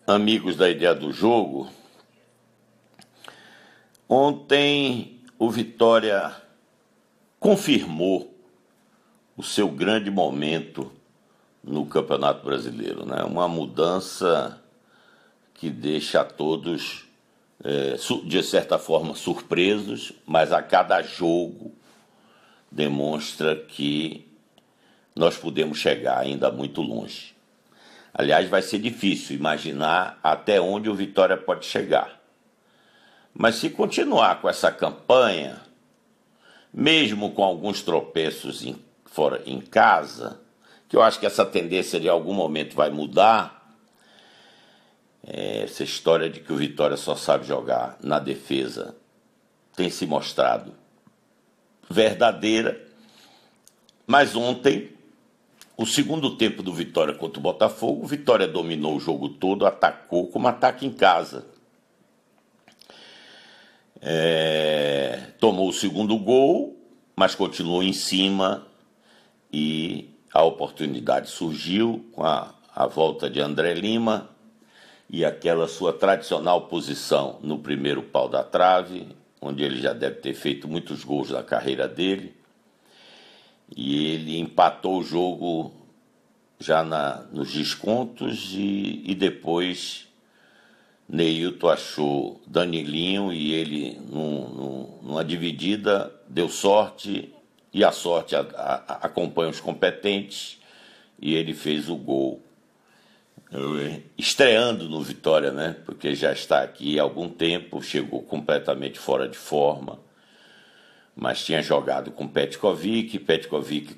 amigos da Ideia do Jogo, ontem o Vitória confirmou o seu grande momento no Campeonato Brasileiro, né? Uma mudança que deixa a todos, de certa forma, surpresos, mas a cada jogo demonstra que nós podemos chegar ainda muito longe. Aliás, vai ser difícil imaginar até onde o Vitória pode chegar. Mas se continuar com essa campanha, mesmo com alguns tropeços fora em casa, que eu acho que essa tendência de algum momento vai mudar, essa história de que o Vitória só sabe jogar na defesa tem se mostrado verdadeira. Mas ontem, o segundo tempo do Vitória contra o Botafogo, o Vitória dominou o jogo todo, atacou como ataque em casa. Tomou o segundo gol, mas continuou em cima e a oportunidade surgiu com a volta de André Lima e aquela sua tradicional posição no primeiro pau da trave, onde ele já deve ter feito muitos gols na carreira dele. E ele empatou o jogo já nos descontos e depois Neilton achou Danilinho e ele, numa dividida, deu sorte e a sorte acompanha os competentes e ele fez o gol. Estreando no Vitória, né? Porque já está aqui há algum tempo, chegou completamente fora de forma. Mas tinha jogado com Petkovic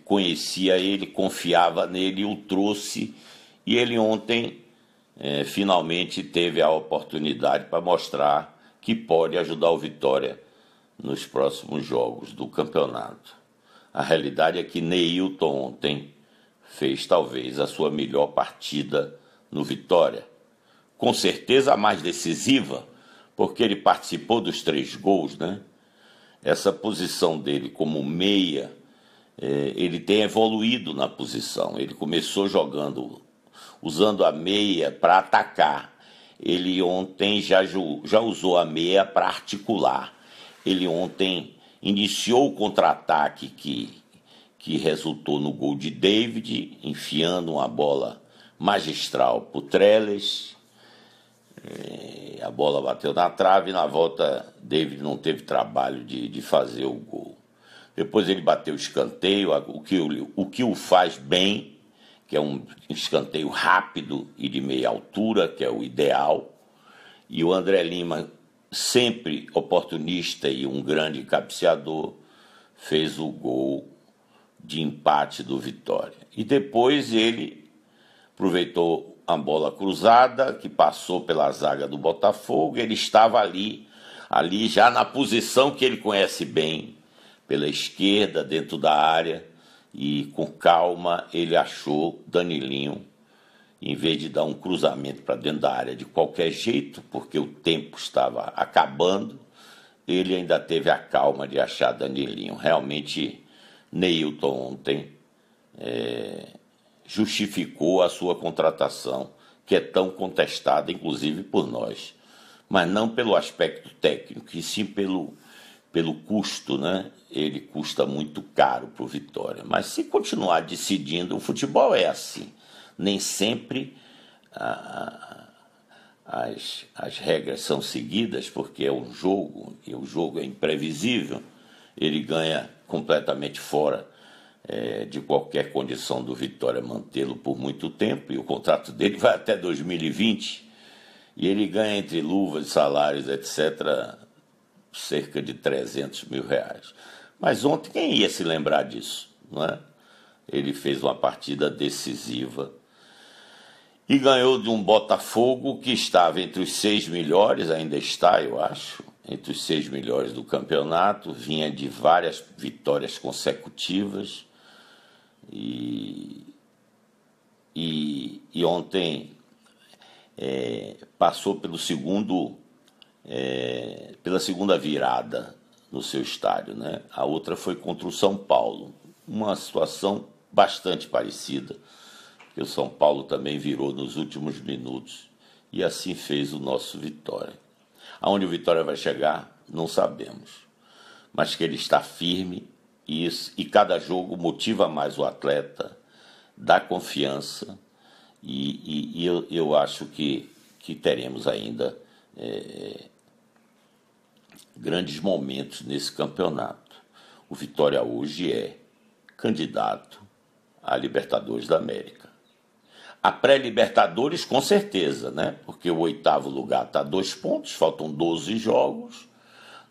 conhecia ele, confiava nele, o trouxe, e ele ontem finalmente teve a oportunidade para mostrar que pode ajudar o Vitória nos próximos jogos do campeonato. A realidade é que Neilton ontem fez talvez a sua melhor partida no Vitória. Com certeza a mais decisiva, porque ele participou dos 3 gols, né? Essa posição dele como meia, ele tem evoluído na posição. Ele começou jogando, usando a meia para atacar. Ele ontem já usou a meia para articular. Ele ontem iniciou o contra-ataque que resultou no gol de David, enfiando uma bola magistral para o Trellis. A bola bateu na trave e na volta David não teve trabalho de fazer o gol. Depois ele bateu o escanteio, o que o faz bem, que é um escanteio rápido e de meia altura, que é o ideal. E o André Lima, sempre oportunista e um grande cabeceador, fez o gol de empate do Vitória. E depois ele aproveitou a bola cruzada, que passou pela zaga do Botafogo, ele estava ali já na posição que ele conhece bem, pela esquerda, dentro da área, e com calma ele achou Danilinho, em vez de dar um cruzamento para dentro da área de qualquer jeito, porque o tempo estava acabando, ele ainda teve a calma de achar Danilinho. Realmente, Neilton ontem justificou a sua contratação, que é tão contestada, inclusive por nós, mas não pelo aspecto técnico, e sim pelo custo, né? Ele custa muito caro para o Vitória. Mas se continuar decidindo, o futebol é assim. Nem sempre as regras são seguidas, porque é um jogo, e o jogo é imprevisível. Ele ganha completamente fora de qualquer condição do Vitória mantê-lo por muito tempo, e o contrato dele vai até 2020, e ele ganha entre luvas, salários, etc., cerca de 300 mil reais. Mas ontem quem ia se lembrar disso, não é? Ele fez uma partida decisiva e ganhou de um Botafogo que estava entre os 6 melhores, ainda está, eu acho, entre os 6 melhores do campeonato, vinha de várias vitórias consecutivas. E ontem passou pela segunda virada no seu estádio, né? A outra foi contra o São Paulo, uma situação bastante parecida, porque o São Paulo também virou nos últimos minutos E assim fez o nosso Vitória. Aonde o Vitória vai chegar, não sabemos. Mas que ele está firme e cada jogo motiva mais o atleta, dá confiança e eu acho que teremos ainda grandes momentos nesse campeonato. O Vitória hoje é candidato à Libertadores da América. A pré-Libertadores, com certeza, né? Porque o 8º lugar está a 2 pontos, faltam 12 jogos,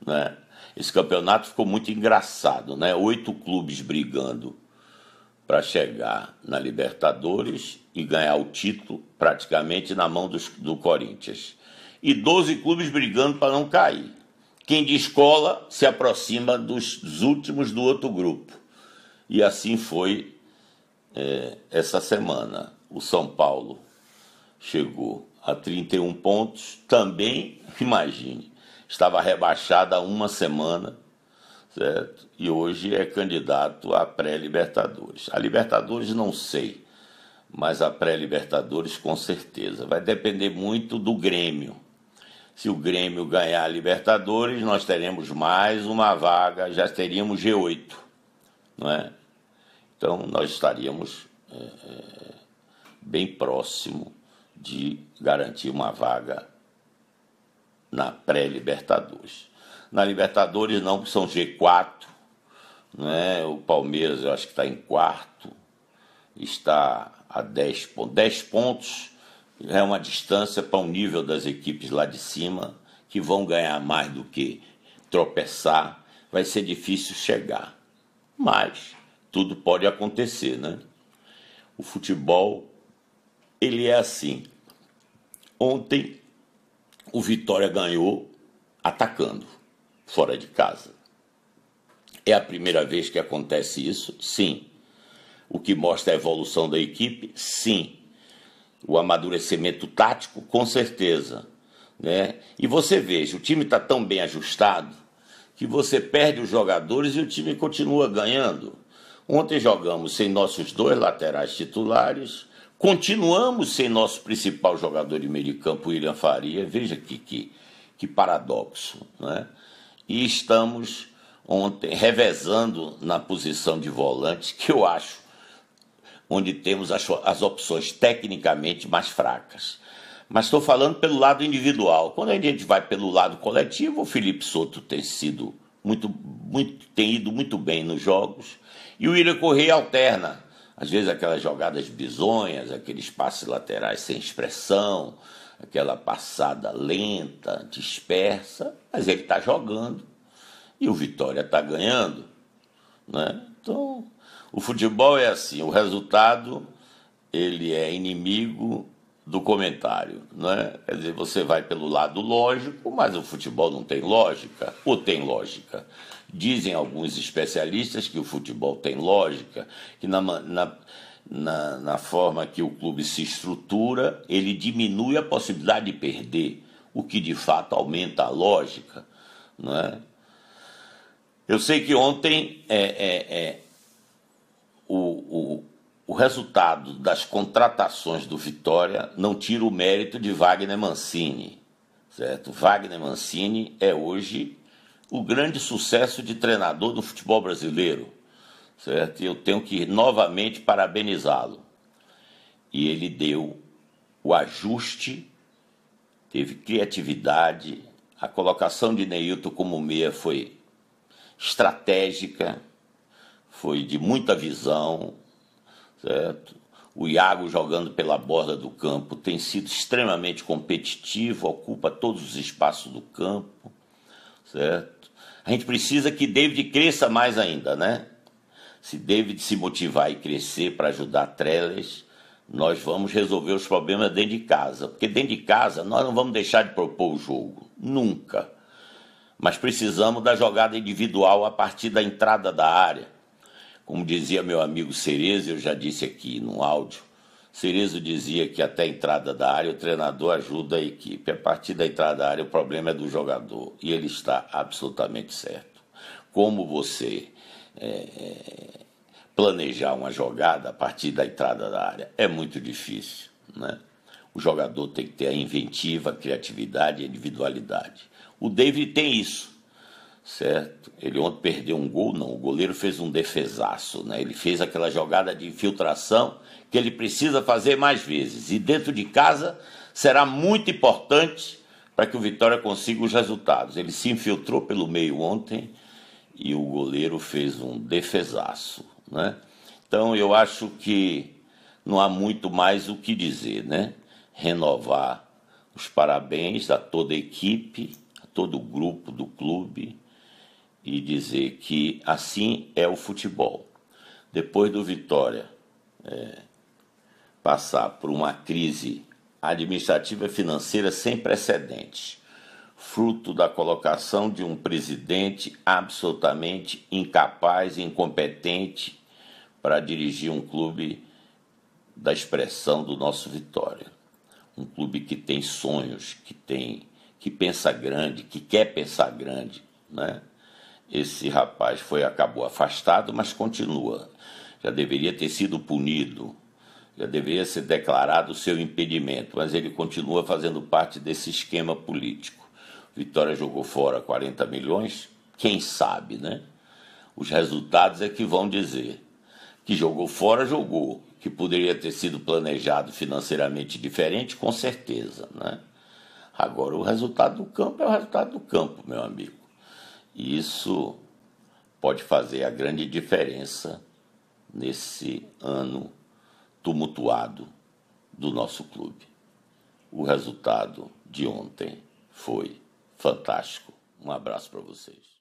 né? Esse campeonato ficou muito engraçado, né? 8 clubes brigando para chegar na Libertadores e ganhar o título praticamente na mão do Corinthians. E 12 clubes brigando para não cair. Quem descola se aproxima dos últimos do outro grupo. E assim foi essa semana. O São Paulo chegou a 31 pontos, também, imagine, estava rebaixado há uma semana, certo? E hoje é candidato à pré-Libertadores. A Libertadores não sei, mas a pré-Libertadores com certeza. Vai depender muito do Grêmio. Se o Grêmio ganhar a Libertadores, nós teremos mais uma vaga, já teríamos G8, não é? Então nós estaríamos bem próximo de garantir uma vaga na pré-Libertadores. Na Libertadores não, são G4, né? O Palmeiras eu acho que está em quarto, está a 10 pontos. 10 pontos é uma distância para o nível das equipes lá de cima, que vão ganhar mais do que tropeçar. Vai ser difícil chegar, mas tudo pode acontecer, né? O futebol, ele é assim. Ontem, o Vitória ganhou atacando, fora de casa. É a primeira vez que acontece isso? Sim. O que mostra a evolução da equipe? Sim. O amadurecimento tático? Com certeza, né? E você veja, o time está tão bem ajustado que você perde os jogadores e o time continua ganhando. Ontem jogamos sem nossos 2 laterais titulares, continuamos sem nosso principal jogador de meio de campo, William Faria. Veja que paradoxo, né? E estamos ontem revezando na posição de volante, que eu acho onde temos as opções tecnicamente mais fracas. Mas estou falando pelo lado individual. Quando a gente vai pelo lado coletivo, o Felipe Souto tem ido muito bem nos jogos. E o William Correia alterna. Às vezes aquelas jogadas bizonhas, aqueles passes laterais sem expressão, aquela passada lenta, dispersa, mas ele está jogando. E o Vitória está ganhando, né? Então, o futebol é assim, o resultado ele é inimigo do comentário, né? Quer dizer, você vai pelo lado lógico, mas o futebol não tem lógica, ou tem lógica? Dizem alguns especialistas que o futebol tem lógica, que na forma que o clube se estrutura, ele diminui a possibilidade de perder, o que de fato aumenta a lógica, não é? Eu sei que ontem o resultado das contratações do Vitória não tira o mérito de Wagner Mancini, certo? Wagner Mancini é hoje o grande sucesso de treinador do futebol brasileiro, certo? E eu tenho que novamente parabenizá-lo. E ele deu o ajuste, teve criatividade, a colocação de Neilton como meia foi estratégica, foi de muita visão, certo? O Iago jogando pela borda do campo tem sido extremamente competitivo, ocupa todos os espaços do campo, certo? A gente precisa que David cresça mais ainda, né? Se David se motivar e crescer para ajudar Trellis, nós vamos resolver os problemas dentro de casa. Porque dentro de casa nós não vamos deixar de propor o jogo, nunca. Mas precisamos da jogada individual a partir da entrada da área. Como dizia meu amigo Cerezo, eu já disse aqui no áudio, Cerezo dizia que até a entrada da área o treinador ajuda a equipe. A partir da entrada da área o problema é do jogador. E ele está absolutamente certo. Como você planejar uma jogada a partir da entrada da área é muito difícil, né? O jogador tem que ter a inventiva, a criatividade e a individualidade. O David tem isso, certo? Ele ontem perdeu um gol, não, o goleiro fez um defesaço, né? Ele fez aquela jogada de infiltração que ele precisa fazer mais vezes. E dentro de casa será muito importante para que o Vitória consiga os resultados. Ele se infiltrou pelo meio ontem e o goleiro fez um defesaço, né? Então eu acho que não há muito mais o que dizer, né? Renovar os parabéns a toda a equipe, a todo o grupo do clube e dizer que assim é o futebol. Depois do Vitória passar por uma crise administrativa e financeira sem precedentes, fruto da colocação de um presidente absolutamente incapaz e incompetente para dirigir um clube da expressão do nosso Vitória. Um clube que tem sonhos, que pensa grande, que quer pensar grande, né? Esse rapaz acabou afastado, mas continua. Já deveria ter sido punido, já deveria ser declarado o seu impedimento, mas ele continua fazendo parte desse esquema político. Vitória jogou fora 40 milhões, quem sabe, né? Os resultados é que vão dizer. Que jogou fora, jogou. Que poderia ter sido planejado financeiramente diferente, com certeza, né? Agora, o resultado do campo é o resultado do campo, meu amigo. E isso pode fazer a grande diferença nesse ano tumultuado do nosso clube. O resultado de ontem foi fantástico. Um abraço para vocês.